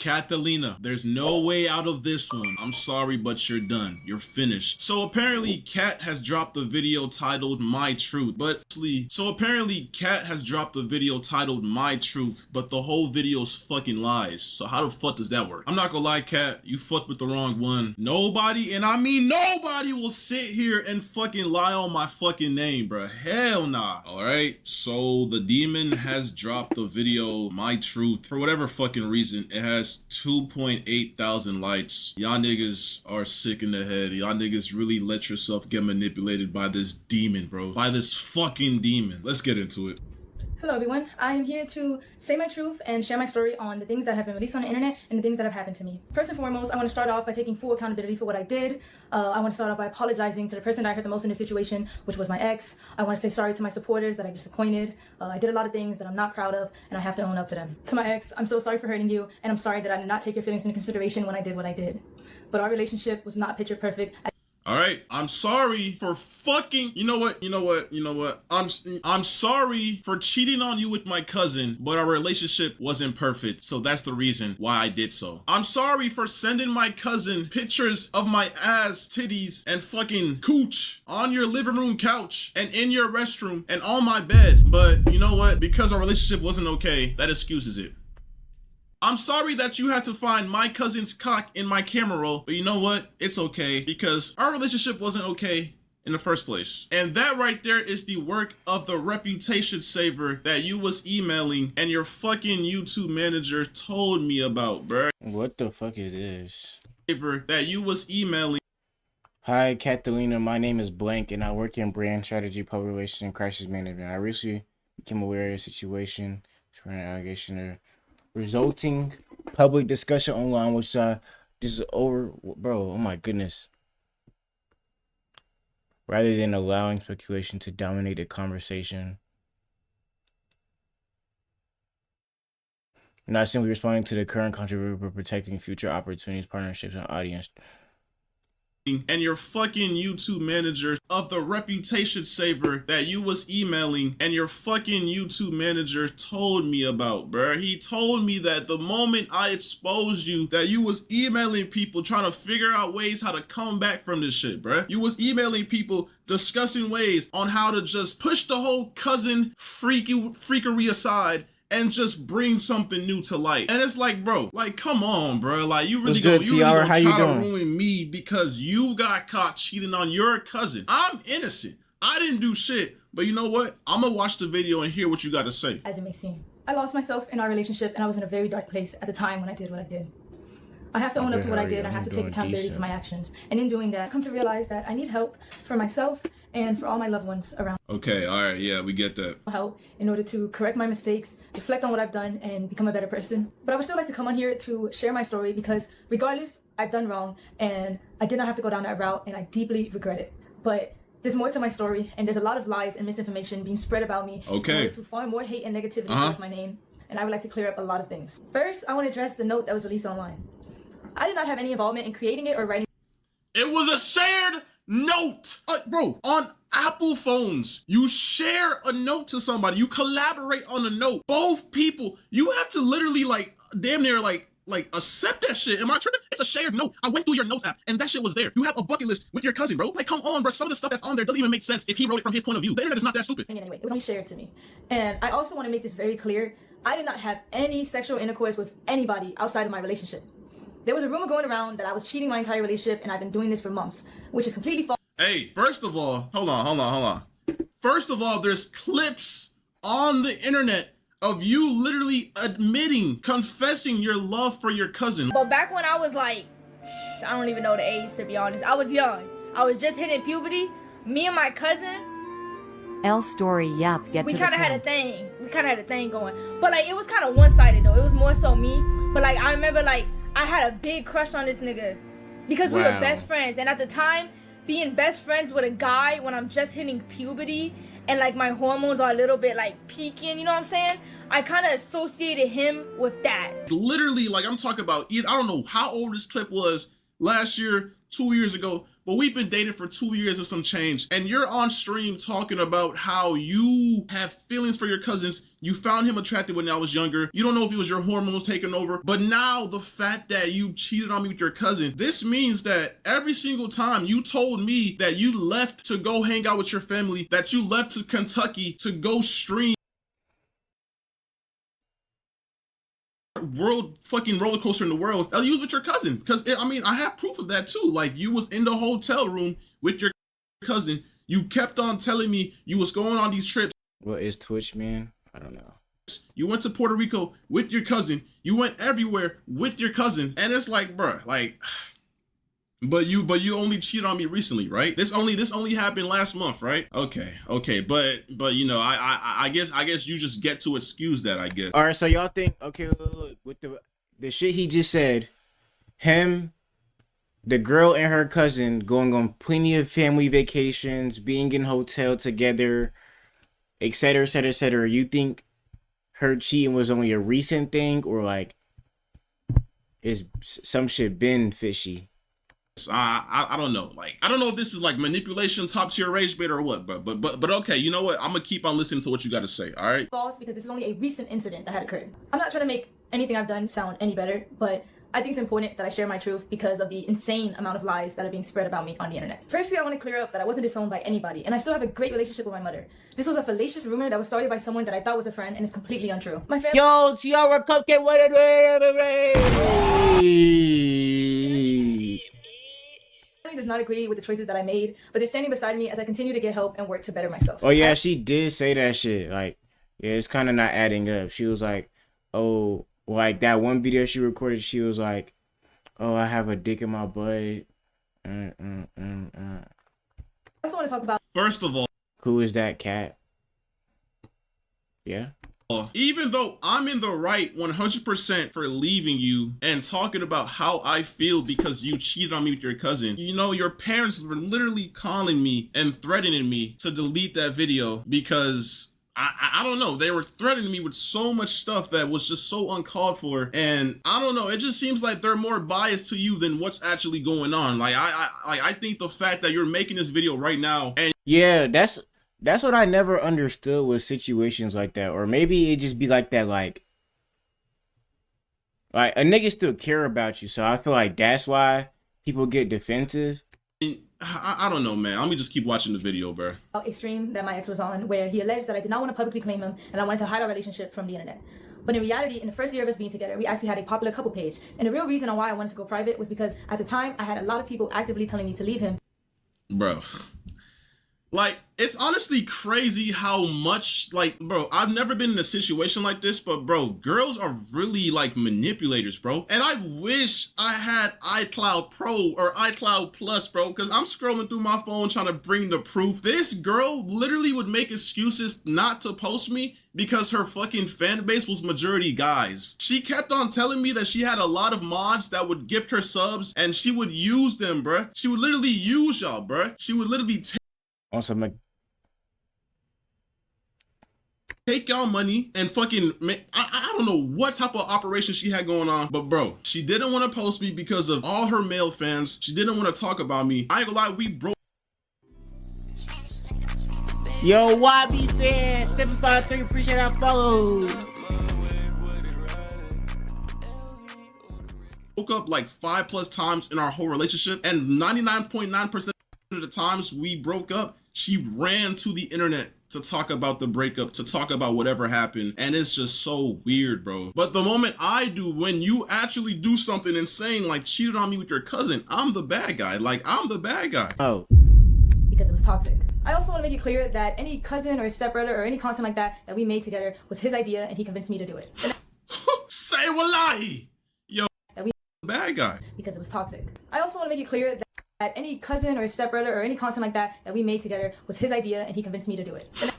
Kathelina, there's no way out of this one. I'm sorry, but you're done. You're finished. So apparently Kat has dropped a video titled My Truth, but the whole video's fucking lies. So how the fuck does that work? I'm not gonna lie, Kat, you fucked with the wrong one. Nobody, and I mean nobody, will sit here and fucking lie on my fucking name, bruh. Hell nah. Alright, so the demon has dropped the video My Truth. For whatever fucking reason, it has 2.8 thousand likes. Y'all niggas are sick in the head. Y'all niggas really let yourself get manipulated by this demon, bro. By this fucking demon. Let's get into it. Hello everyone, I am here to say my truth and share my story on the things that have been released on the internet and the things that have happened to me. First and foremost, I want to start off by taking full accountability for what I did. I want to start off by apologizing to the person that I hurt the most in this situation, which was my ex. I want to say sorry to my supporters that I disappointed. I did a lot of things that I'm not proud of, and I have to own up to them. To my ex, I'm so sorry for hurting you, and I'm sorry that I did not take your feelings into consideration when I did what I did. But our relationship was not picture perfect. All right, I'm sorry for fucking, you know what? I'm sorry for cheating on you with my cousin, but our relationship wasn't perfect, so that's the reason why I did so. I'm sorry for sending my cousin pictures of my ass, titties, and fucking cooch on your living room couch and in your restroom and on my bed, but you know what? Because our relationship wasn't okay, that excuses it. I'm sorry that you had to find my cousin's cock in my camera roll, but you know what? It's okay because our relationship wasn't okay in the first place. And that right there is the work of the reputation saver that you was emailing and your fucking YouTube manager told me about, bruh. What the fuck is this? That you was emailing. Hi, Kathelina. My name is Blank, and I work in brand strategy, public relations, and crisis management. I recently became aware of the situation, for an allegation of resulting public discussion online, which this is over, bro. Oh my goodness. Rather than allowing speculation to dominate the conversation, I'm not simply responding to the current controversy, but protecting future opportunities, partnerships, and audience. And your fucking YouTube manager of the reputation saver that you was emailing and your fucking YouTube manager told me about, bruh. He told me that the moment I exposed you, that you was emailing people trying to figure out ways how to come back from this shit, bruh. You was emailing people discussing ways on how to just push the whole cousin freakery aside and just bring something new to light. And it's like, bro, like, come on, bro. Like, you really gonna try to ruin me because you got caught cheating on your cousin. I'm innocent. I didn't do shit. But you know what? I'm gonna watch the video and hear what you got to say. As it may seem, I lost myself in our relationship, and I was in a very dark place at the time when I did what I did. I have to own up to what I did. I have to take accountability for my actions. And in doing that, I've come to realize that I need help for myself and for all my loved ones around. Okay, all right, yeah, we get that. Help in order to correct my mistakes, reflect on what I've done, and become a better person. But I would still like to come on here to share my story because regardless, I've done wrong and I did not have to go down that route and I deeply regret it. But there's more to my story and there's a lot of lies and misinformation being spread about me. Okay. In order to farm more hate and negativity towards my name. And I would like to clear up a lot of things. First, I want to address the note that was released online. I did not have any involvement in creating it or writing. It was a shared note. Bro, on Apple phones, you share a note to somebody. You collaborate on a note. Both people, you have to literally like damn near like accept that shit. Am I tripping? It's a shared note. I went through your notes app and that shit was there. You have a bucket list with your cousin, bro. Like, come on, bro. Some of the stuff that's on there doesn't even make sense if he wrote it from his point of view. The internet is not that stupid. Anyway, it was only shared to me. And I also want to make this very clear. I did not have any sexual intercourse with anybody outside of my relationship. There was a rumor going around that I was cheating my entire relationship and I've been doing this for months, which is completely false. Hey, first of all, hold on. First of all, there's clips on the internet of you literally admitting, confessing your love for your cousin. But back when I was like, I don't even know the age to be honest. I was young. I was just hitting puberty. Me and my cousin. L story, yep, get we to the point. We kind of had a thing going. But like, it was kind of one-sided though. It was more so me. But like, I remember like, I had a big crush on this nigga because we were best friends. And at the time, being best friends with a guy when I'm just hitting puberty and like my hormones are a little bit like peaking, you know what I'm saying? I kind of associated him with that. Literally, like I'm talking about, I don't know how old this clip was last year, 2 years ago, but we've been dating for 2 years and some change. And you're on stream talking about how you have feelings for your cousins. You found him attractive when I was younger. You don't know if it was your hormones taking over. But now the fact that you cheated on me with your cousin, this means that every single time you told me that you left to go hang out with your family, that you left to Kentucky to go stream world fucking roller coaster in the world, you was with your cousin. Because I mean, I have proof of that too. Like, you was in the hotel room with your cousin. You kept on telling me you was going on these trips. What is Twitch, man? I don't know. You went to Puerto Rico with your cousin. You went everywhere with your cousin. And it's like, bruh, like, but you only cheated on me recently, right? This only happened last month, right? Okay, but you know, I guess you just get to excuse that, I guess. All right, so y'all think, okay, look, with the shit he just said, him, the girl and her cousin going on plenty of family vacations, being in hotel together, etc., etc., etc. You think her cheating was only a recent thing, or like is some shit been fishy? I don't know. Like, I don't know if this is like manipulation, top tier rage bait or what, but okay, you know what? I'm gonna keep on listening to what you got to say. All right. False, because this is only a recent incident that had occurred. I'm not trying to make anything I've done sound any better, but I think it's important that I share my truth because of the insane amount of lies that are being spread about me on the internet. Firstly, I want to clear up that I wasn't disowned by anybody, and I still have a great relationship with my mother. This was a fallacious rumor that was started by someone that I thought was a friend, and it's completely untrue. My family— Yo, Tiara Cupcake, what it does not agree with the choices that I made, but they're standing beside me as I continue to get help and work to better myself. Oh yeah, she did say that shit. Like, yeah, it's kind of not adding up. She was like, oh, like that one video she recorded, she was like, oh, I have a dick in my butt. I also want to talk about— First of all, who is that cat? Yeah. Even though I'm in the right 100% for leaving you and talking about how I feel because you cheated on me with your cousin, you know, your parents were literally calling me and threatening me to delete that video because I don't know, they were threatening me with so much stuff that was just so uncalled for. And I don't know, it just seems like they're more biased to you than what's actually going on. Like, I think the fact that you're making this video right now and— yeah, that's what I never understood with situations like that. Or maybe it just be like that, like a nigga still care about you. So I feel like that's why people get defensive. I don't know, man. Let me just keep watching the video, bro. A stream that my ex was on where he alleged that I did not want to publicly claim him and I wanted to hide our relationship from the internet. But in reality, in the first year of us being together, we actually had a popular couple page. And the real reason on why I wanted to go private was because at the time, I had a lot of people actively telling me to leave him. Bro. Like, it's honestly crazy how much, like, bro, I've never been in a situation like this, but bro, girls are really like manipulators, bro. And I wish I had iCloud Pro or iCloud Plus, bro, because I'm scrolling through my phone trying to bring the proof. This girl literally would make excuses not to post me because her fucking fan base was majority guys. She kept on telling me that she had a lot of mods that would gift her subs and she would use them, bruh. She would literally use y'all, bruh. She would literally take y'all money and fucking I don't know what type of operation she had going on, but bro, she didn't want to post me because of all her male fans. She didn't want to talk about me. I ain't gonna lie, we broke. Yo, YB fan 753, appreciate that follow. Broke up like 5+ times in our whole relationship, and 99.9% of the times we broke up, she ran to the internet to talk about the breakup, to talk about whatever happened. And it's just so weird, bro. But the moment I do, when you actually do something insane, like cheated on me with your cousin, I'm the bad guy. Like, I'm the bad guy. Oh. Because it was toxic. I also want to make it clear that any cousin or stepbrother or any content like that we made together was his idea and he convinced me to do it. Say wallahi. Yo, that we the bad guy. Because it was toxic. I also want to make it clear that any cousin or stepbrother or any content like that we made together was his idea and he convinced me to do it.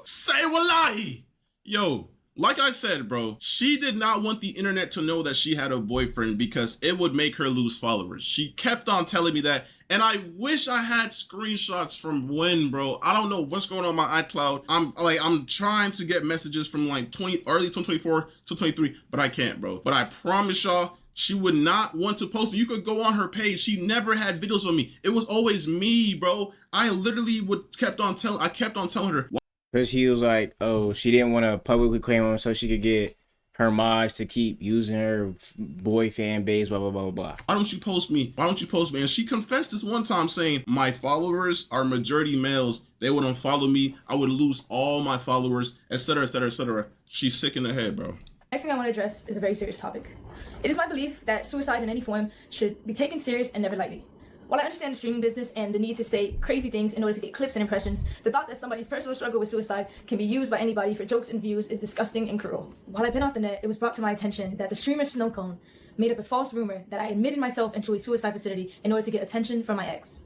Say wallahi. Yo, like I said, bro, she did not want the internet to know that she had a boyfriend because it would make her lose followers. She kept on telling me that, and I wish I had screenshots from when, bro. I don't know what's going on my iCloud. I'm trying to get messages from like early 2024 to 23, but I can't, bro. But I promise y'all, She would not want to post me. You could go on her page. She never had videos of me. It was always me, bro. I literally kept on telling her. Because he was like, oh, she didn't want to publicly claim him so she could get her mods to keep using her boy fan base, blah, blah, blah, blah. Why don't you post me? Why don't you post me? And she confessed this one time saying, my followers are majority males. They would unfollow me. I would lose all my followers, etc., etc., etc. She's sick in the head, bro. Next thing I want to address is a very serious topic. It is my belief that suicide in any form should be taken serious and never lightly. While I understand the streaming business and the need to say crazy things in order to get clips and impressions, the thought that somebody's personal struggle with suicide can be used by anybody for jokes and views is disgusting and cruel. While I've been off the net, it was brought to my attention that the streamer Snowcone made up a false rumor that I admitted myself into a suicide facility in order to get attention from my ex.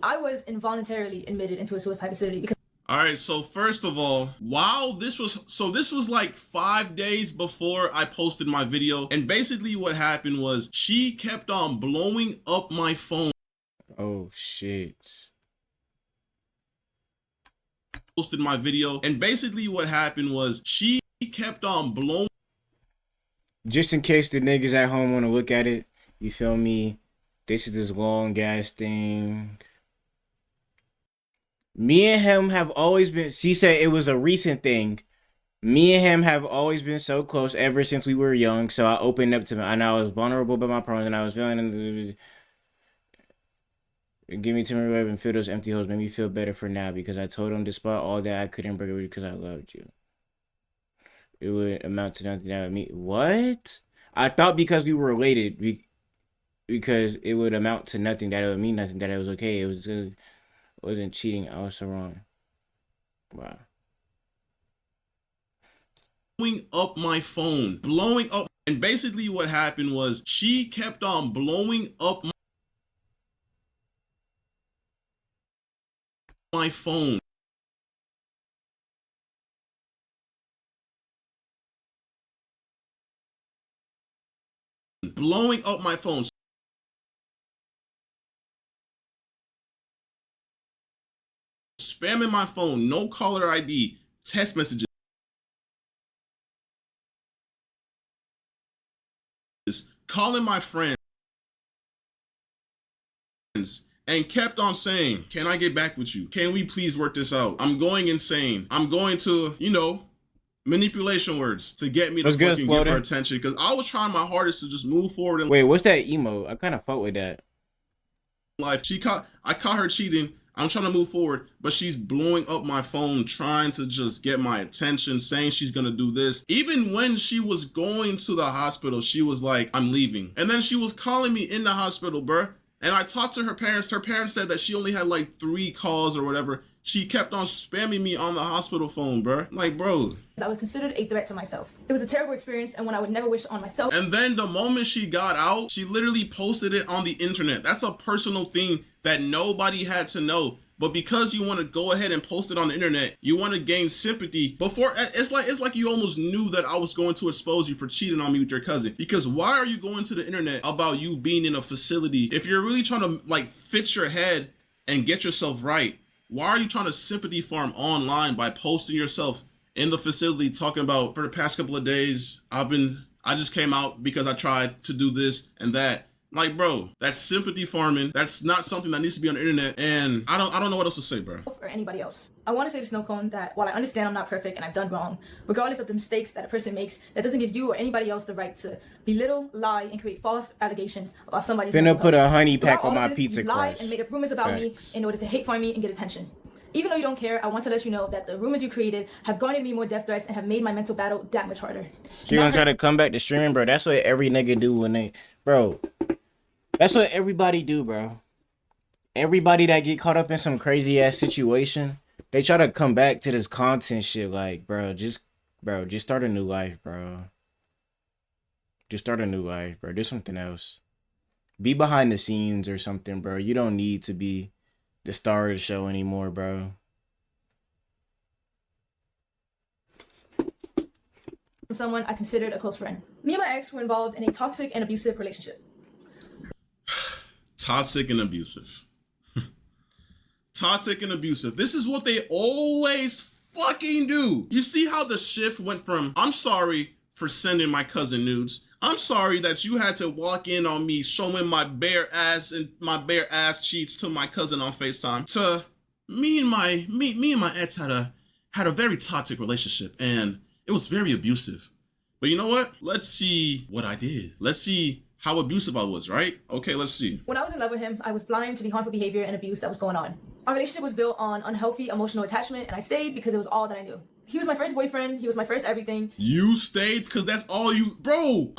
I was involuntarily admitted into a suicide facility because... All right, so first of all, this was like 5 days before I posted my video, and basically what happened was she kept on blowing up my phone. Oh shit. Posted my video, and basically what happened was she kept on blowing. Just in case the niggas at home want to look at it, you feel me? This is this long ass thing. Me and him have always been, she said it was a recent thing. Me and him have always been so close ever since we were young. So I opened up to him and I was vulnerable about my problems and I was feeling, give me time to and fill those empty holes. Made me feel better for now because I told him despite all that I couldn't break away because I loved you. It would amount to nothing that would mean. What? I thought because we were related, because it would amount to nothing, that it would mean nothing, that it was okay. It wasn't cheating. I was so wrong. Wow. Blowing up my phone. Blowing up. And basically what happened was she kept on blowing up my phone. Blowing up my phone. Spamming my phone, no caller ID, text messages, calling my friends, and kept on saying, can I get back with you? Can we please work this out? I'm going insane. I'm going to, manipulation words to get me to fucking give her attention, because I was trying my hardest to just move forward. Wait, what's that emo? I kind of fought with that. Life. I caught her cheating. I'm trying to move forward, but she's blowing up my phone, trying to just get my attention, saying she's gonna do this. Even when she was going to the hospital, she was like, I'm leaving. And then she was calling me in the hospital, bruh. And I talked to her parents. Her parents said that she only had like 3 calls or whatever. She kept on spamming me on the hospital phone, bruh. Like, bro. I was considered a threat to myself. It was a terrible experience and one I would never wish on myself. And then the moment she got out, she literally posted it on the internet. That's a personal thing that nobody had to know. But because you want to go ahead and post it on the internet, you want to gain sympathy. Before, it's like you almost knew that I was going to expose you for cheating on me with your cousin. Because why are you going to the internet about you being in a facility? If you're really trying to like fix your head and get yourself right, why are you trying to sympathy farm online by posting yourself in the facility talking about, for the past couple of days, I just came out because I tried to do this and that. Like, bro, that's sympathy farming. That's not something that needs to be on the internet. And I don't know what else to say, bro. Or anybody else. I want to say to Snowcone that while I understand I'm not perfect and I've done wrong, regardless of the mistakes that a person makes, that doesn't give you or anybody else the right to belittle, lie, and create false allegations about somebody's Finna put a honey pack on my this, pizza you lied crust. and made up rumors about me in order to hate farm me and get attention. Even though you don't care, I want to let you know that the rumors you created have garnered me more death threats and have made my mental battle that much harder. So you gonna try to come back to streaming, bro? That's what every nigga do when they, bro. That's what everybody do, bro. Everybody that get caught up in some crazy ass situation, they try to come back to this content shit. Like, just start a new life, bro. Just start a new life, bro. Do something else. Be behind the scenes or something, bro. You don't need to be the star of the show anymore, bro. From someone I considered a close friend. Me and my ex were involved in a toxic and abusive relationship. Toxic and abusive. Toxic and abusive. This is what they always fucking do. You see how the shift went from, I'm sorry for sending my cousin nudes. I'm sorry that you had to walk in on me showing my bare ass and my bare ass cheeks to my cousin on FaceTime. To me and my ex had a very toxic relationship, and it was very abusive. But you know what? Let's see what I did. Let's see how abusive I was, right? Okay, let's see. When I was in love with him, I was blind to the harmful behavior and abuse that was going on. Our relationship was built on unhealthy emotional attachment, and I stayed because it was all that I knew. He was my first boyfriend. He was my first everything. You stayed because that's all you... Bro,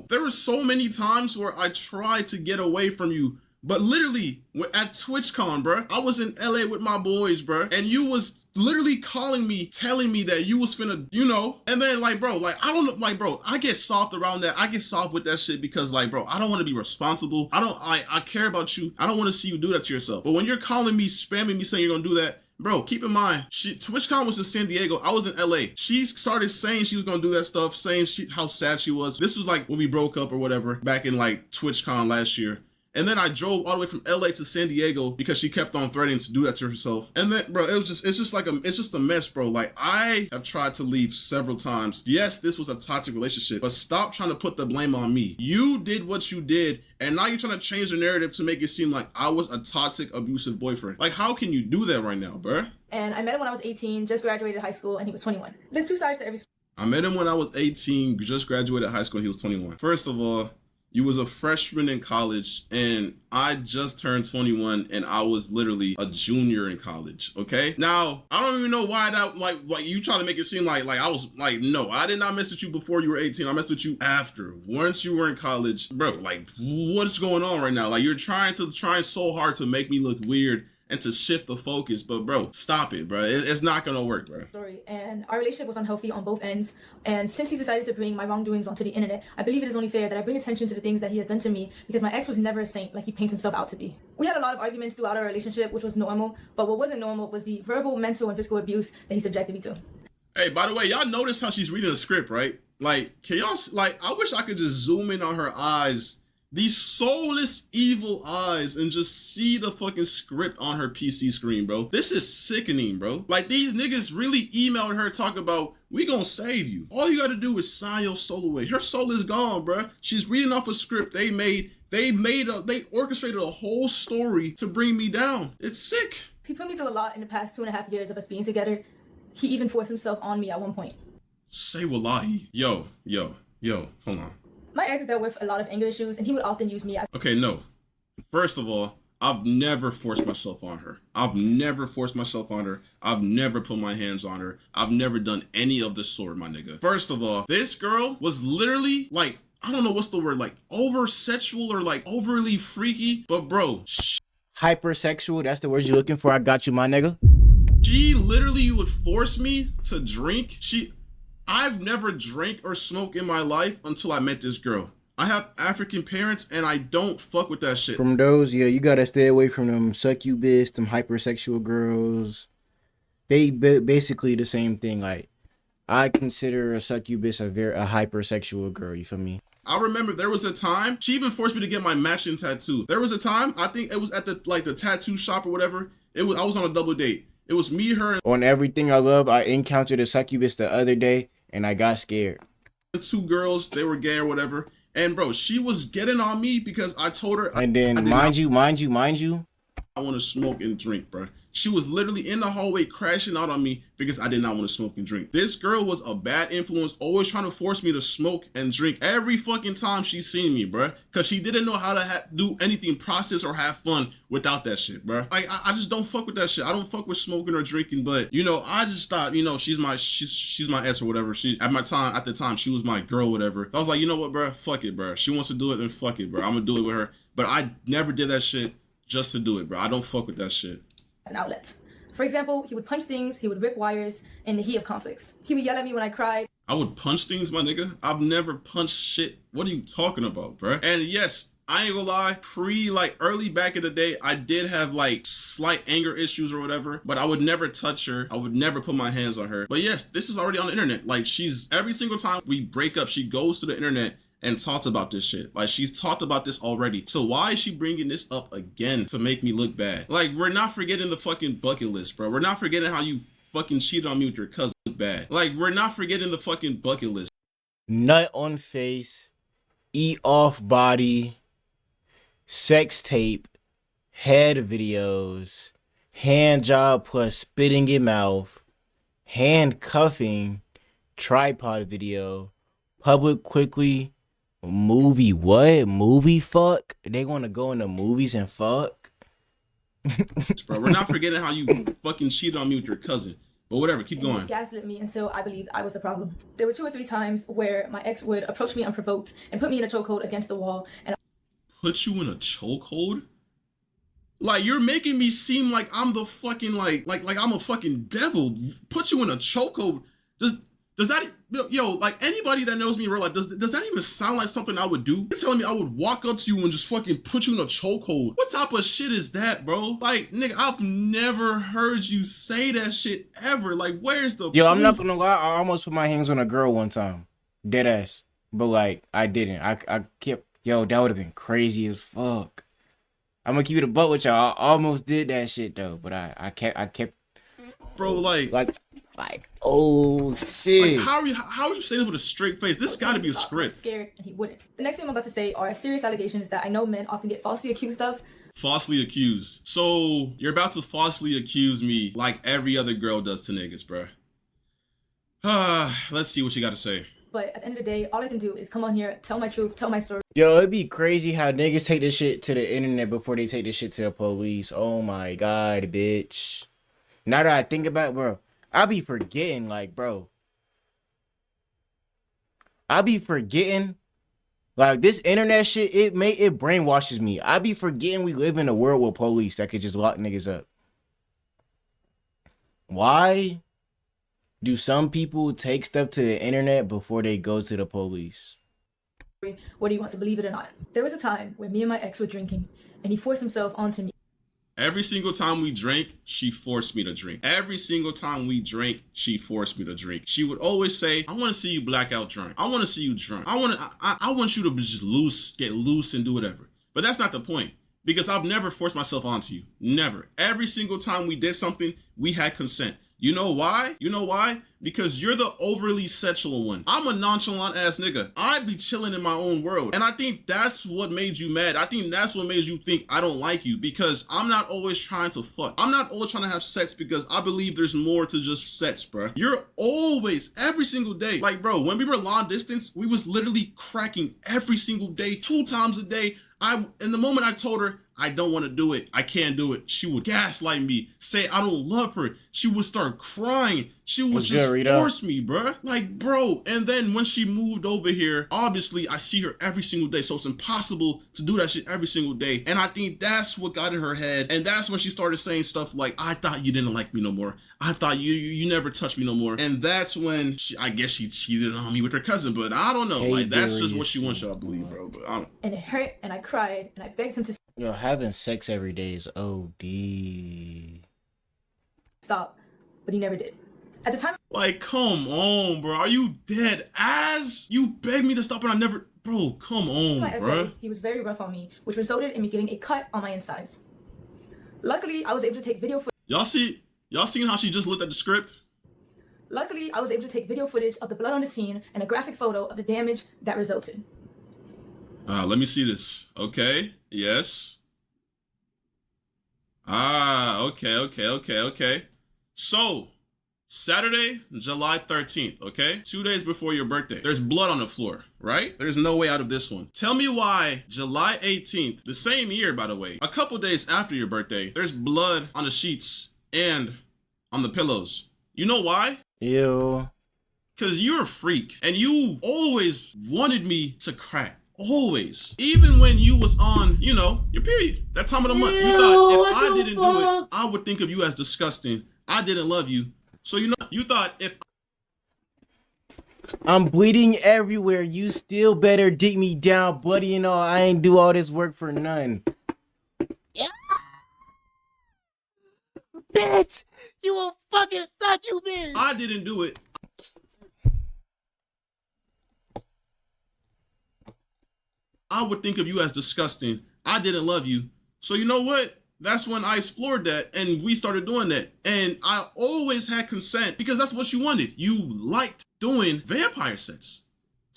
there were so many times where I tried to get away from you. But literally, at TwitchCon, bro, I was in LA with my boys, bro, and you was literally calling me, telling me that you was finna, you know, and then, like, bro, like, I don't know, like, bro, I get soft around that. I get soft with that shit because, like, bro, I don't want to be responsible. I care about you. I don't want to see you do that to yourself. But when you're calling me, spamming me, saying you're gonna do that, bro, keep in mind, TwitchCon was in San Diego. I was in LA. She started saying she was gonna do that stuff, saying how sad she was. This was like when we broke up or whatever, back in like TwitchCon last year. And then I drove all the way from LA to San Diego because she kept on threatening to do that to herself. And then, bro, it's just a mess, bro. Like, I have tried to leave several times. Yes, this was a toxic relationship, but stop trying to put the blame on me. You did what you did, and now you're trying to change the narrative to make it seem like I was a toxic, abusive boyfriend. Like, how can you do that right now, bro? And I met him when I was 18, just graduated high school, and he was 21. There's two sides to every story. I met him when I was 18, just graduated high school, and he was 21. First of all, you was a freshman in college, and I just turned 21, and I was literally a junior in college, okay? Now, I don't even know why that, like you try to make it seem like I was, like, no, I did not mess with you before you were 18. I messed with you after. Once you were in college, bro, like, what's going on right now? Like, you're trying so hard to make me look weird and to shift the focus, but bro, stop it, bro. It's not gonna work, bro. And our relationship was unhealthy on both ends. And since he decided to bring my wrongdoings onto the internet, I believe it is only fair that I bring attention to the things that he has done to me, because my ex was never a saint like he paints himself out to be. We had a lot of arguments throughout our relationship, which was normal, but what wasn't normal was the verbal, mental, and physical abuse that he subjected me to. Hey, by the way, y'all notice how she's reading the script, right? Like, can y'all, like, I wish I could just zoom in on her eyes, these soulless, evil eyes, and just see the fucking script on her PC screen, bro. This is sickening, bro. Like, these niggas really emailed her talking about, we gonna save you. All you gotta do is sign your soul away. Her soul is gone, bro. She's reading off a script they orchestrated a whole story to bring me down. It's sick. He put me through a lot in the past 2.5 years of us being together. He even forced himself on me at one point. Say wallahi. Yo, hold on. My ex dealt with a lot of anger issues, and he would often use me as... Okay, no. First of all, I've never forced myself on her. I've never put my hands on her. I've never done any of the sort, my nigga. First of all, this girl was literally, like, I don't know what's the word, like, over-sexual or, like, overly freaky, but bro... Hypersexual, that's the word you're looking for. I got you, my nigga. She literally would force me to drink. I've never drank or smoked in my life until I met this girl. I have African parents, and I don't fuck with that shit. From those, yeah, you gotta stay away from them succubus, them hypersexual girls. They basically the same thing. Like, I consider a succubus a hypersexual girl. You feel me? I remember there was a time she even forced me to get my matching tattoo. There was a time, I think it was at the tattoo shop or whatever. I was on a double date. It was me, her, and on Everything I Love. I encountered a succubus the other day, and I got scared. Two girls, they were gay or whatever. And bro, she was getting on me because I told her. And then, mind you, I want to smoke and drink, bro. She was literally in the hallway crashing out on me because I did not want to smoke and drink. This girl was a bad influence, always trying to force me to smoke and drink every fucking time she seen me, bro. Because she didn't know how to do anything, process or have fun without that shit, bro. Like, I just don't fuck with that shit. I don't fuck with smoking or drinking, but, you know, I just thought, you know, she's my ex or whatever. At the time, she was my girl, whatever. I was like, you know what, bro? Fuck it, bro. She wants to do it, then fuck it, bro. I'm gonna do it with her. But I never did that shit just to do it, bro. I don't fuck with that shit. An outlet. For example, he would punch things, he would rip wires in the heat of conflicts. He would yell at me when I cried. I would punch things, my nigga? I've never punched shit. What are you talking about, bro? And yes, I ain't gonna lie, early back in the day, I did have like slight anger issues or whatever, but I would never touch her. I would never put my hands on her. But yes, this is already on the internet. Like, every single time we break up, she goes to the internet and talked about this shit. Like, she's talked about this already. So why is she bringing this up again to make me look bad? Like, we're not forgetting the fucking bucket list, bro. We're not forgetting how you fucking cheated on me with your cousin. Look bad. Like, we're not forgetting the fucking bucket list. Nut on face. eat off body, sex tape, head videos, hand job plus spitting in mouth, handcuffing, tripod video, public quickly, movie what? Movie fuck? They want to go into movies and fuck? Bro, we're not forgetting how you fucking cheated on me with your cousin. But whatever, keep going. He gaslit me until I believed I was the problem. There were 2 or 3 times where my ex would approach me unprovoked and put me in a chokehold against the wall. And put you in a chokehold? Like, you're making me seem like I'm the fucking, like I'm a fucking devil. Put you in a chokehold. Does that, yo, like, anybody that knows me in real life, does that even sound like something I would do? You're telling me I would walk up to you and just fucking put you in a chokehold? What type of shit is that, bro? Like, nigga, I've never heard you say that shit ever. Like, where's the Yo, proof? I'm not gonna lie, I almost put my hands on a girl one time. Dead ass. But like, I didn't. I kept, yo, that would have been crazy as fuck. I'm gonna keep it a butt with y'all. I almost did that shit though, but I kept Bro, like, oh shit. like, how are you saying this with a straight face? This gotta be a script. Scared, and he wouldn't. The next thing I'm about to say are serious allegations that I know men often get falsely accused of. Falsely accused. So you're about to falsely accuse me like every other girl does to niggas, bro. Let's see what you got to say. But at the end of the day, all I can do is come on here, tell my truth, tell my story. Yo, it'd be crazy how niggas take this shit to the internet before they take this shit to the police. Oh my god, bitch. Now that I think about it, bro, I be forgetting, like, bro. I be forgetting, like, this internet shit, it brainwashes me. I be forgetting we live in a world with police that could just lock niggas up. Why do some people take stuff to the internet before they go to the police? Whether you want to believe it or not. There was a time when me and my ex were drinking, and he forced himself onto me. Every single time we drank, she forced me to drink. Every single time we drank, she forced me to drink. She would always say, I want to see you blackout drunk. I want to see you drunk. I want you to just get loose and do whatever. But that's not the point. Because I've never forced myself onto you. Never. Every single time we did something, we had consent. You know why? You know why? Because you're the overly sexual one. I'm a nonchalant ass nigga. I'd be chilling in my own world. And I think that's what made you mad. I think that's what made you think I don't like you, because I'm not always trying to fuck. I'm not always trying to have sex because I believe there's more to just sex, bro. You're always, every single day. Like, bro, when we were long distance, we was literally cracking every single day, 2 times a day. In the moment I told her, I don't want to do it, I can't do it, she would gaslight me, say I don't love her. She would start crying. She would just force me, bruh. Like, bro. And then when she moved over here, obviously I see her every single day, so it's impossible to do that shit every single day. And I think that's what got in her head. And that's when she started saying stuff like, I thought you didn't like me no more. I thought you never touched me no more. And that's when I guess she cheated on me with her cousin. But I don't know. Like, that's just what she wants y'all to believe, bro. But I don't. And it hurt, and I cried, and I begged him to Yo, having sex every day is OD. stop, but he never did. At the time, like, come on, bro. Are you dead ass? You begged me to stop and I never. Bro, come on, bro. He was very rough on me, which resulted in me getting a cut on my insides. Luckily, I was able to take video footage. Y'all seen how she just looked at the script? Luckily, I was able to take video footage of the blood on the scene and a graphic photo of the damage that resulted. Let me see this. Okay. Yes. Okay. So, Saturday, July 13th, okay? 2 days before your birthday. There's blood on the floor, right? There's no way out of this one. Tell me why July 18th, the same year, by the way, a couple days after your birthday, there's blood on the sheets and on the pillows. You know why? Ew. Because you're a freak and you always wanted me to crack. Always. Even when you was on, you know, your period. That time of the month. You thought if I didn't do it, I would think of you as disgusting. I didn't love you. So, you know, you thought if I'm bleeding everywhere, you still better dig me down, buddy, and all. I ain't do all this work for none. Yeah. Bitch! You a fucking suck, you bitch! I didn't do it. I would think of you as disgusting. I didn't love you. So you know what? That's when I explored that and we started doing that. And I always had consent because that's what you wanted. You liked doing vampire sex.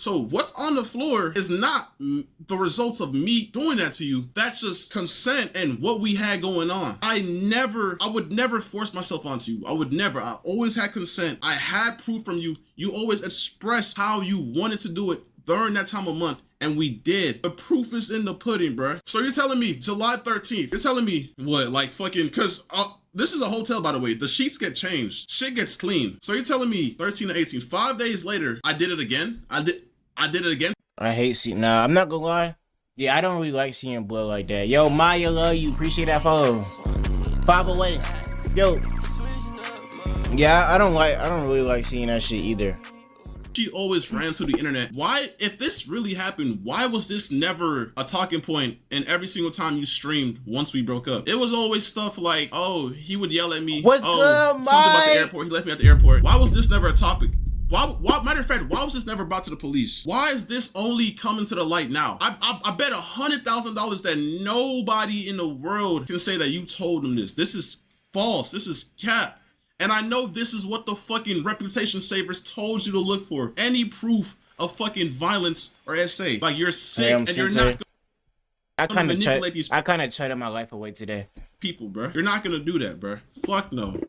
So what's on the floor is not the results of me doing that to you. That's just consent and what we had going on. I would never force myself onto you. I would never. I always had consent. I had proof from you. You always expressed how you wanted to do it during that time of month. And we did. The proof is in the pudding, bruh. So you're telling me July 13th, you're telling me what, like fucking, cause this is a hotel, by the way. The sheets get changed. Shit gets clean. So you're telling me 13 to 18, 5 days later, I did it again? I did it again? I hate seeing, nah, I'm not gonna lie. Yeah, I don't really like seeing blood like that. Yo, Maya, love you. Appreciate that follow. 508. Yo. Yeah, I don't really like seeing that shit either. She always ran to the internet. Why, if this really happened, why was this never a talking point in every single time you streamed once we broke up? It was always stuff like, oh, he would yell at me. What's good, Mike? Something about the airport. He left me at the airport. Why was this never a topic? Why, matter of fact, why was this never brought to the police? Why is this only coming to the light now? I bet $100,000 that nobody in the world can say that you told them this. This is false. This is cap. And I know this is what the fucking reputation savers told you to look for. Any proof of fucking violence or SA. Like you're sick and you're not gonna manipulate these I kind of traded my life away today. people, bro. You're not gonna do that, bro. Fuck no.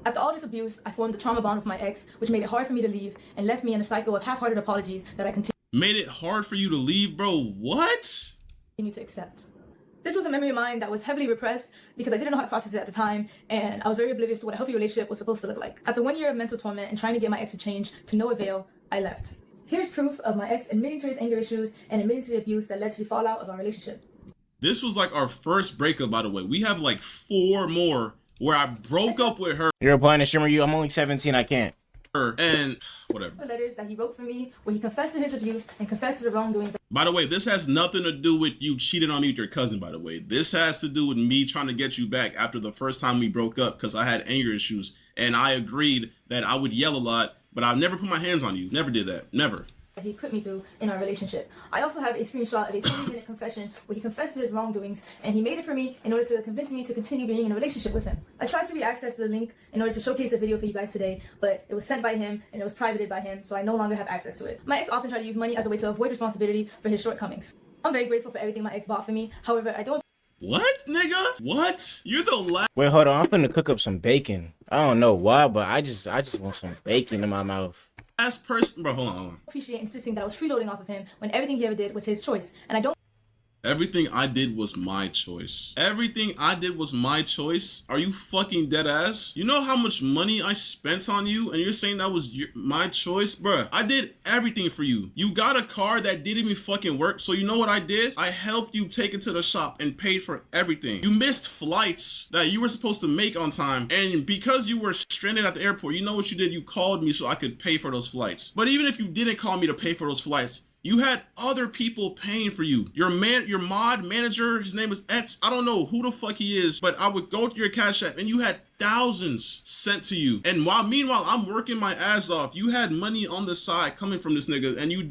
After all this abuse, I formed a trauma bond with my ex, which made it hard for me to leave and left me in a cycle of half-hearted apologies that I Made it hard for you to leave, bro. What? continue to accept. This was a memory of mine that was heavily repressed because I didn't know how to process it at the time, and I was very oblivious to what a healthy relationship was supposed to look like. After 1 year of mental torment and trying to get my ex to change to no avail, I left. Here's proof of my ex admitting to his anger issues and admitting to the abuse that led to the fallout of our relationship. This was like our first breakup, by the way. We have like 4 more where I broke up with her. You're applying to shimmer you. I'm only 17. I can't. And whatever. The letters that he wrote for me where he confessed to his abuse and confessed to the wrongdoing. By the way, this has nothing to do with you cheating on me with your cousin, by the way. This has to do with me trying to get you back after the first time we broke up because I had anger issues. And I agreed that I would yell a lot, but I've never put my hands on you. Never did that. Never. He put me through in our relationship. I also have a screenshot of a 20-minute confession where he confessed to his wrongdoings, and he made it for me in order to convince me to continue being in a relationship with him. I tried to reaccess the link in order to showcase a video for you guys today, but it was sent by him and it was privated by him, so I no longer have access to it. My ex often tried to use money as a way to avoid responsibility for his shortcomings. I'm very grateful for everything my ex bought for me. However, I don't. What, nigga? What? You're the last. Wait, hold on. I'm finna cook up some bacon. I don't know why, but I just want some bacon in my mouth. Last person, bro, hold on. Appreciate insisting that I was freeloading off of him when everything he ever did was his choice, and I don't. Everything I did was my choice. Everything I did was my choice. Are you fucking dead ass? You know how much money I spent on you and you're saying that was my choice? Bruh, I did everything for you. You got a car that didn't even fucking work. So you know what I did? I helped you take it to the shop and paid for everything. You missed flights that you were supposed to make on time. And because you were stranded at the airport, you know what you did? You called me so I could pay for those flights. But even if you didn't call me to pay for those flights, you had other people paying for you. Your mod manager, his name is X. I don't know who the fuck he is, but I would go to your Cash App and you had thousands sent to you. And meanwhile, I'm working my ass off. You had money on the side coming from this nigga and you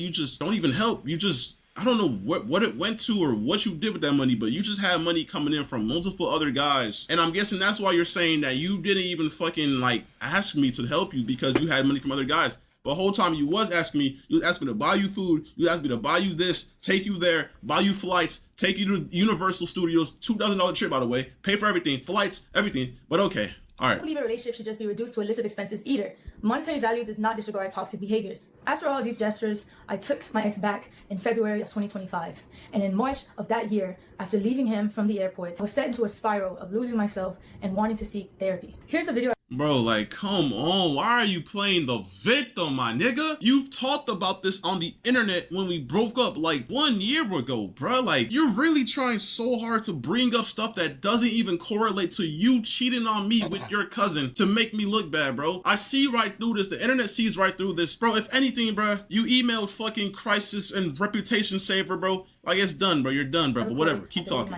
just don't even help. You just, I don't know what it went to or what you did with that money, but you just had money coming in from multiple other guys. And I'm guessing that's why you're saying that you didn't even fucking like ask me to help you because you had money from other guys. The whole time you was asking me, you was asking me to buy you food, you asked me to buy you this, take you there, buy you flights, take you to Universal Studios, $2,000 trip, by the way, pay for everything, flights, everything, but okay. All right. I believe a relationship should just be reduced to illicit expenses either. Monetary value does not disregard toxic behaviors. After all of these gestures, I took my ex back in February of 2025. And in March of that year, after leaving him from the airport, I was set into a spiral of losing myself and wanting to seek therapy. Here's the video. Bro, like, come on. Why are you playing the victim, my nigga? You talked about this on the internet when we broke up like 1 year ago, bro. Like, you're really trying so hard to bring up stuff that doesn't even correlate to you cheating on me with your cousin to make me look bad, bro. I see right through this. The internet sees right through this. Bro, if anything, bro, you emailed fucking crisis and reputation saver, bro. Like, it's done, bro. You're done, bro. But whatever. Keep talking.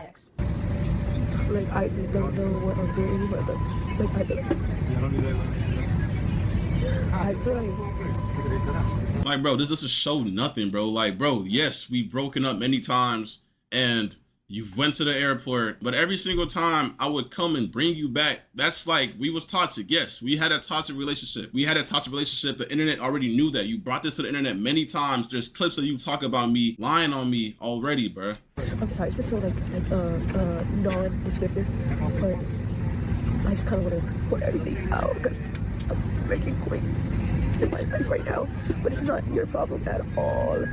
Like, I just don't know what I'm doing, but like, I feel like, bro, this doesn't show nothing, bro. Like, bro, yes, we've broken up many times and You went to the airport, but every single time I would come and bring you back. That's like, we was toxic. Yes, we had a toxic relationship. The internet already knew that. You brought this to the internet many times. There's clips of you talk about me, lying on me already, bruh. I'm sorry, it's just so like non-descriptive, but I just kind of want to put everything out because I'm making great in my life right now, but it's not your problem at all.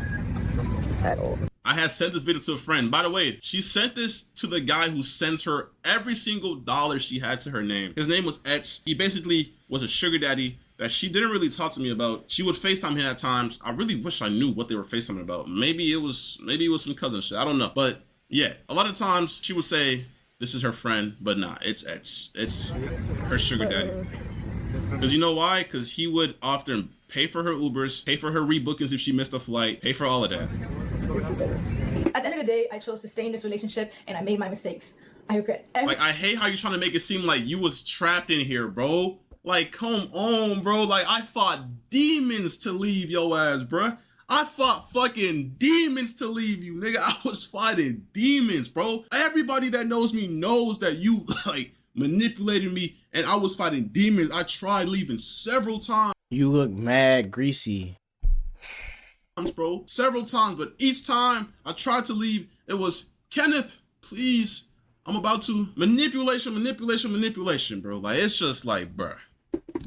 At all. I had sent this video to a friend. By the way, she sent this to the guy who sends her every single dollar she had to her name. His name was Kvrtez. He basically was a sugar daddy that she didn't really talk to me about. She would FaceTime him at times. I really wish I knew what they were FaceTiming about. Maybe it was some cousin shit. I don't know. But yeah, a lot of times she would say this is her friend, but nah, it's Kvrtez. It's her sugar daddy. Because you know why? Because he would often pay for her Ubers, pay for her rebookings if she missed a flight, pay for all of that. At the end of the day, I chose to stay in this relationship and I made my mistakes. I regret everything. Like, I hate how you're trying to make it seem like you was trapped in here, bro. Like, come on, bro. Like, I fought demons to leave your ass, bruh. I fought fucking demons to leave you, nigga. I was fighting demons, bro. Everybody that knows me knows that you, like, manipulated me and I was fighting demons. I tried leaving several times. You look mad greasy. Bro, several times, but each time I tried to leave, it was, Kenneth, please, I'm about to manipulation, bro. Like, it's just like, bruh.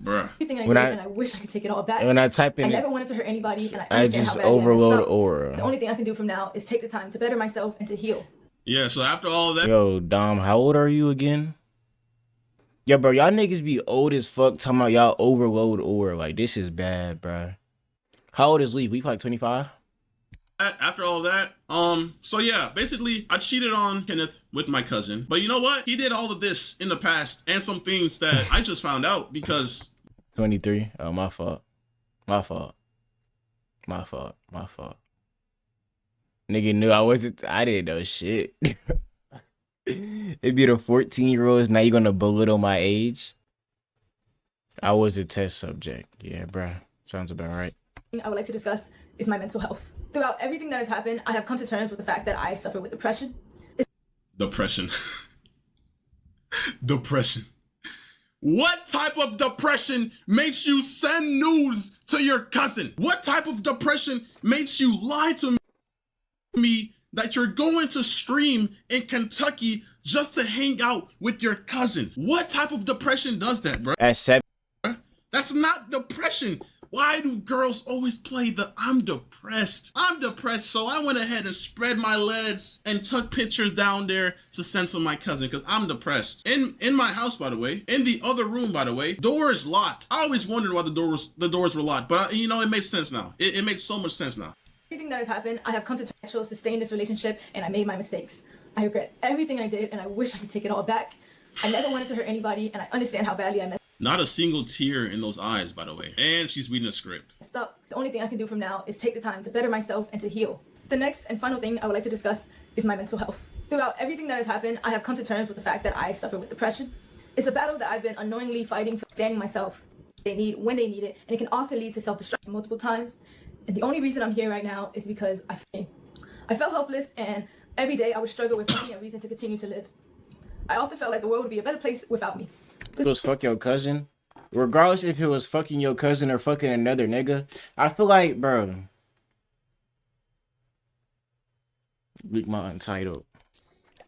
Everything I did, and I wish I could take it all back. When I type in, I never wanted to hurt anybody, and I just overload aura. The only thing I can do from now is take the time to better myself and to heal. Yeah, so after all of that, yo, Dom, how old are you again? Yo, bro, y'all niggas be old as fuck talking about y'all overload aura. Like, this is bad, bro. How old is Leaf? Leaf like 25? after all that, so yeah, basically I cheated on Kenneth with my cousin, but you know what? He did all of this in the past and some things that I just found out because 23. Oh, my fault. Nigga knew I didn't know shit. It be the 14-year-olds, now you gonna belittle my age? I was a test subject. Yeah, bruh. Sounds about right. I would like to discuss is my mental health. Throughout everything that has happened, I have come to terms with the fact that I suffer with depression. Depression. Depression. What type of depression makes you send news to your cousin? What type of depression makes you lie to me that you're going to stream in Kentucky just to hang out with your cousin? What type of depression does that, bro? At 7. That's not depression. Why do girls always play the I'm depressed? I'm depressed, so I went ahead and spread my legs and took pictures down there to send to my cousin because I'm depressed. In my house, by the way, in the other room, by the way, door is locked. I always wondered why the doors were locked, but you know, it makes sense now. It makes so much sense now. Everything that has happened, I have come to terms. I chose to stay in this relationship and I made my mistakes. I regret everything I did and I wish I could take it all back. I never wanted to hurt anybody and I understand how badly I messed Not a single tear in those eyes, by the way. And she's reading a script. up. The only thing I can do from now is take the time to better myself and to heal. The next and final thing I would like to discuss is my mental health. Throughout everything that has happened, I have come to terms with the fact that I suffer with depression. It's a battle that I've been unknowingly fighting for understanding myself. They need when they need it, and it can often lead to self-destruction multiple times. And the only reason I'm here right now is because I felt helpless, and every day I would struggle with finding a reason to continue to live. I often felt like the world would be a better place without me. It was fuck your cousin. Regardless if it was fucking your cousin or fucking another nigga, I feel like, bro. Read my untitled.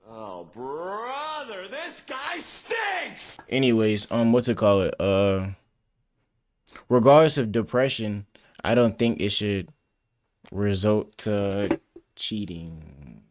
Oh, brother, this guy stinks! Anyways, what's it called? Regardless of depression, I don't think it should result to cheating.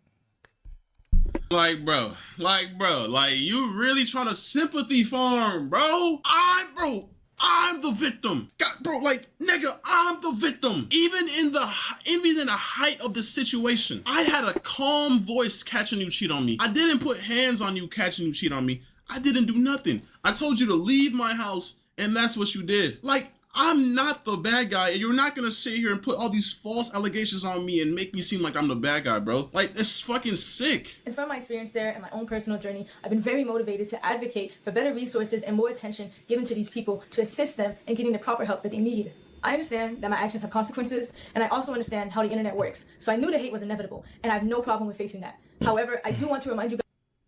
Like, bro, you really trying to sympathy farm, bro? I'm the victim. God, bro, like, nigga, I'm the victim. Even in the height of the situation, I had a calm voice catching you cheat on me. I didn't put hands on you catching you cheat on me. I didn't do nothing. I told you to leave my house, and that's what you did. Like, I'm not the bad guy, and you're not gonna sit here and put all these false allegations on me and make me seem like I'm the bad guy, bro. Like, it's fucking sick. And from my experience there and my own personal journey, I've been very motivated to advocate for better resources and more attention given to these people to assist them in getting the proper help that they need. I understand that my actions have consequences, and I also understand how the internet works. So I knew the hate was inevitable, and I have no problem with facing that. However, I do want to remind you guys.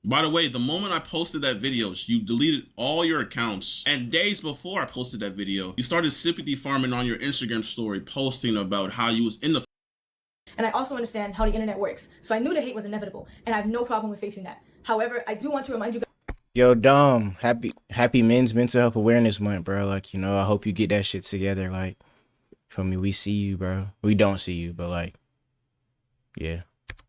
By the way, the moment I posted that video, you deleted all your accounts. And days before I posted that video, you started sympathy farming on your Instagram story, posting about how you was in the. And I also understand how the internet works. So I knew the hate was inevitable, and I have no problem with facing that. However, I do want to remind you guys. Yo, Dom, happy Men's Mental Health Awareness Month, bro. Like, you know, I hope you get that shit together. Like, for me, we see you, bro. We don't see you, but like, yeah.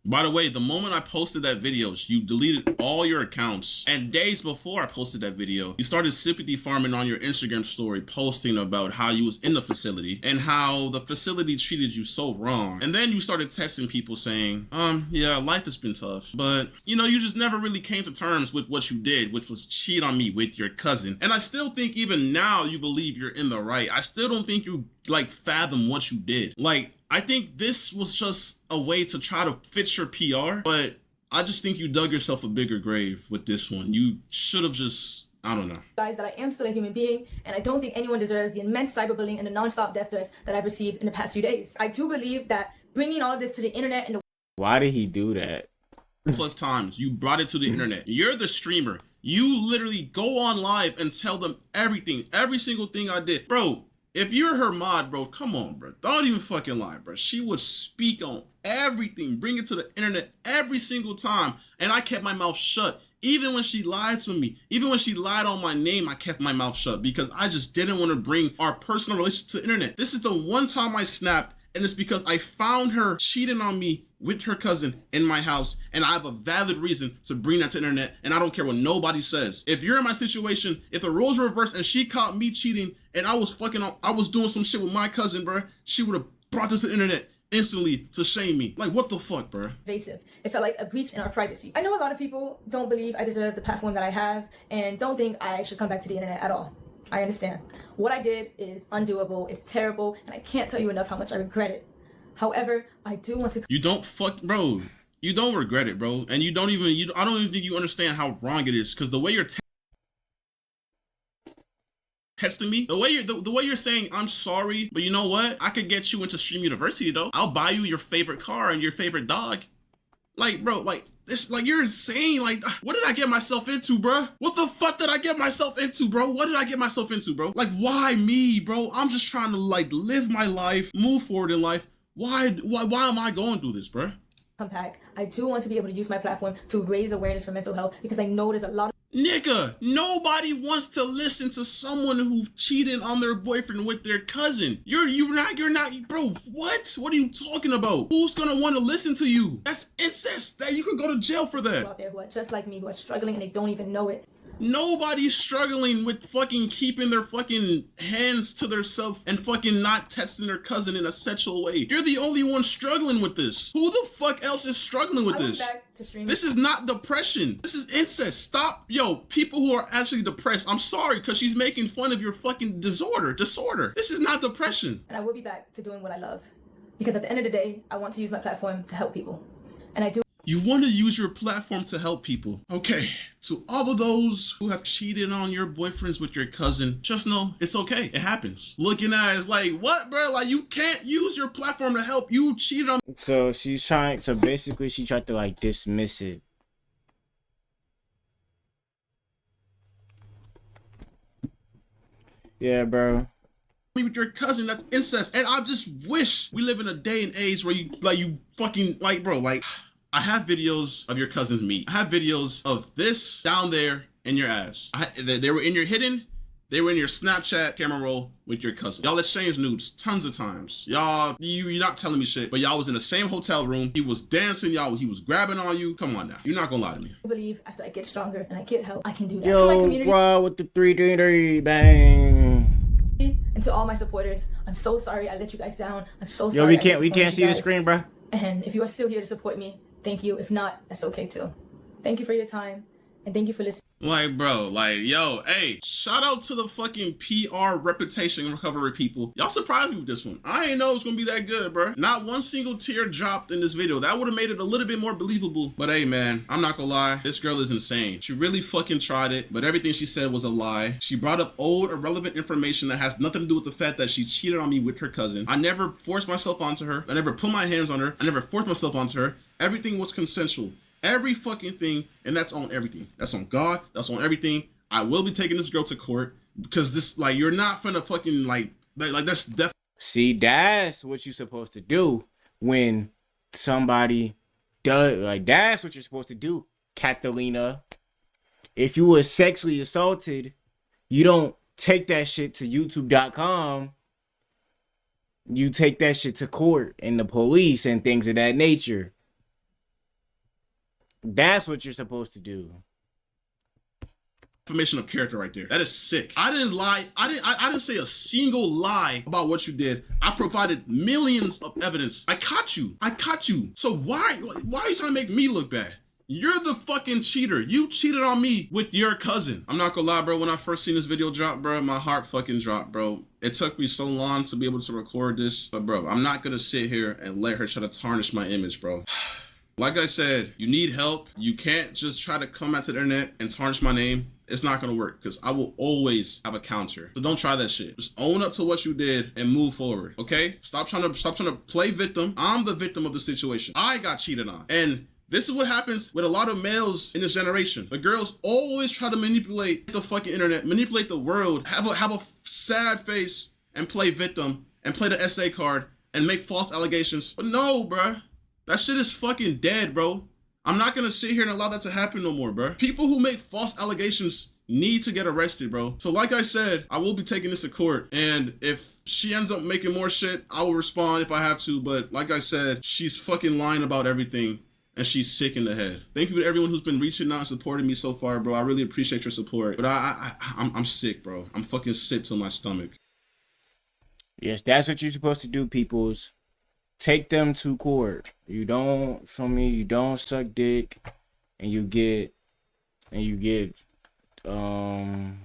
By the way, the moment I posted that video, you deleted all your accounts. And days before I posted that video, you started sympathy farming on your Instagram story, posting about how you was in the facility and how the facility treated you so wrong. And then you started texting people saying, yeah, life has been tough, but you know, you just never really came to terms with what you did, which was cheat on me with your cousin. And I still think even now you believe you're in the right. I still don't think you like fathom what you did. Like, I think this was just a way to try to fix your PR, but I just think you dug yourself a bigger grave with this one. You should have just, I don't know. Guys, that I am still a human being, and I don't think anyone deserves the immense cyberbullying and the non-stop death threats that I've received in the past few days. I do believe that bringing all of this to the internet and the. Why did he do that? Plus times you brought it to the internet. You're the streamer. You literally go on live and tell them everything, every single thing I did. Bro, if you're her mod, bro, come on, bro. Don't even fucking lie, bro. She would speak on everything, bring it to the internet every single time. And I kept my mouth shut. Even when she lied to me, even when she lied on my name, I kept my mouth shut because I just didn't want to bring our personal relationship to the internet. This is the one time I snapped, and it's because I found her cheating on me with her cousin in my house, and I have a valid reason to bring that to the internet, and I don't care what nobody says. If you're in my situation, if the roles were reversed and she caught me cheating and I was doing some shit with my cousin, bro, she would have brought this to the internet instantly to shame me. Like, what the fuck, bro? Invasive. It felt like a breach in our privacy. I know a lot of people don't believe I deserve the platform that I have and don't think I should come back to the internet at all. I understand. What I did is undoable, it's terrible, and I can't tell you enough how much I regret it. However, I do want to. You don't bro. You don't regret it, bro. And I don't even think you understand how wrong it is. Because the way you're texting me, the way you're saying, I'm sorry, but you know what? I could get you into Stream University though. I'll buy you your favorite car and your favorite dog. Like, bro, like this, like you're insane. Like, what did I get myself into, bro? What the fuck did I get myself into, bro? What did I get myself into, bro? Like, why me, bro? I'm just trying to like live my life, move forward in life. Why am I going through this, bro? Come back. I do want to be able to use my platform to raise awareness for mental health because I know there's a lot of. Nigga, nobody wants to listen to someone who cheated on their boyfriend with their cousin. You're not, bro, what? What are you talking about? Who's gonna want to listen to you? That's incest. That you could go to jail for that. Out there who are just like me, who are struggling and they don't even know it. Nobody's struggling with fucking keeping their fucking hands to themselves and fucking not texting their cousin in a sexual way. You're the only one struggling with this. Who the fuck else is struggling with this? This is not depression. This is incest. Stop. Yo, people who are actually depressed, I'm sorry, because she's making fun of your fucking disorder. This is not depression. And I will be back to doing what I love. Because at the end of the day, I want to use my platform to help people. And I do. You want to use your platform to help people. Okay, to all of those who have cheated on your boyfriends with your cousin, just know it's okay. It happens. Looking at it, it's like, what, bro? Like, you can't use your platform to help. You cheated on. So basically she tried to like dismiss it. Yeah, bro. With your cousin, that's incest. And I just wish we live in a day and age where you fucking, like, bro, like, I have videos of your cousin's meat. I have videos of this down there in your ass. They were in your hidden. They were in your Snapchat camera roll with your cousin. Y'all exchanged nudes tons of times. Y'all, you're not telling me shit, but y'all was in the same hotel room. He was dancing, y'all. He was grabbing on you. Come on now. You're not gonna lie to me. I believe after I get stronger and I get help, I can do that. Yo, to my community, bro, with the 333 bang. And to all my supporters, I'm so sorry I let you guys down. I'm so sorry. Yo, we can't see the screen, bro. And if you are still here to support me, thank you. If not, that's okay too. Thank you for your time, and thank you for listening. Like, bro, like, yo, hey, shout out to the fucking PR reputation recovery people. Y'all surprised me with this one. I ain't know it was gonna be that good, bro. Not one single tear dropped in this video. That would have made it a little bit more believable. But hey, man, I'm not gonna lie. This girl is insane. She really fucking tried it, but everything she said was a lie. She brought up old, irrelevant information that has nothing to do with the fact that she cheated on me with her cousin. I never forced myself onto her. I never put my hands on her. I never forced myself onto her. Everything was consensual. every fucking thing, and that's on everything. That's on God. That's on everything. I will be taking this girl to court because this, like, you're not finna fucking like that's definitely. See, that's what you're supposed to do when somebody does, like, that's what you're supposed to do, Kathelina. If you were sexually assaulted, you don't take that shit to youtube.com. You take that shit to court and the police and things of that nature. That's what you're supposed to do. Defamation of character right there. That is sick. I didn't lie. I didn't say a single lie about what you did. I provided millions of evidence. I caught you. So why are you trying to make me look bad? You're the fucking cheater. You cheated on me with your cousin. I'm not gonna lie, bro. When I first seen this video drop, bro, my heart fucking dropped, bro. It took me so long to be able to record this, but bro, I'm not gonna sit here and let her try to tarnish my image, bro. Like I said, you need help. You can't just try to come out to the internet and tarnish my name. It's not gonna work because I will always have a counter. So don't try that shit. Just own up to what you did and move forward, okay? Stop trying to play victim. I'm the victim of the situation. I got cheated on. And this is what happens with a lot of males in this generation. The girls always try to manipulate the fucking internet, manipulate the world, have a sad face and play victim and play the SA card and make false allegations. But no, bruh. That shit is fucking dead, bro. I'm not gonna sit here and allow that to happen no more, bro. People who make false allegations need to get arrested, bro. So like I said, I will be taking this to court. And if she ends up making more shit, I will respond if I have to. But like I said, she's fucking lying about everything. And she's sick in the head. Thank you to everyone who's been reaching out and supporting me so far, bro. I really appreciate your support. But I'm sick, bro. I'm fucking sick to my stomach. Yes, that's what you're supposed to do, peoples. Take them to court. You don't, from me, you don't suck dick, and you get,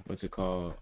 what's it called?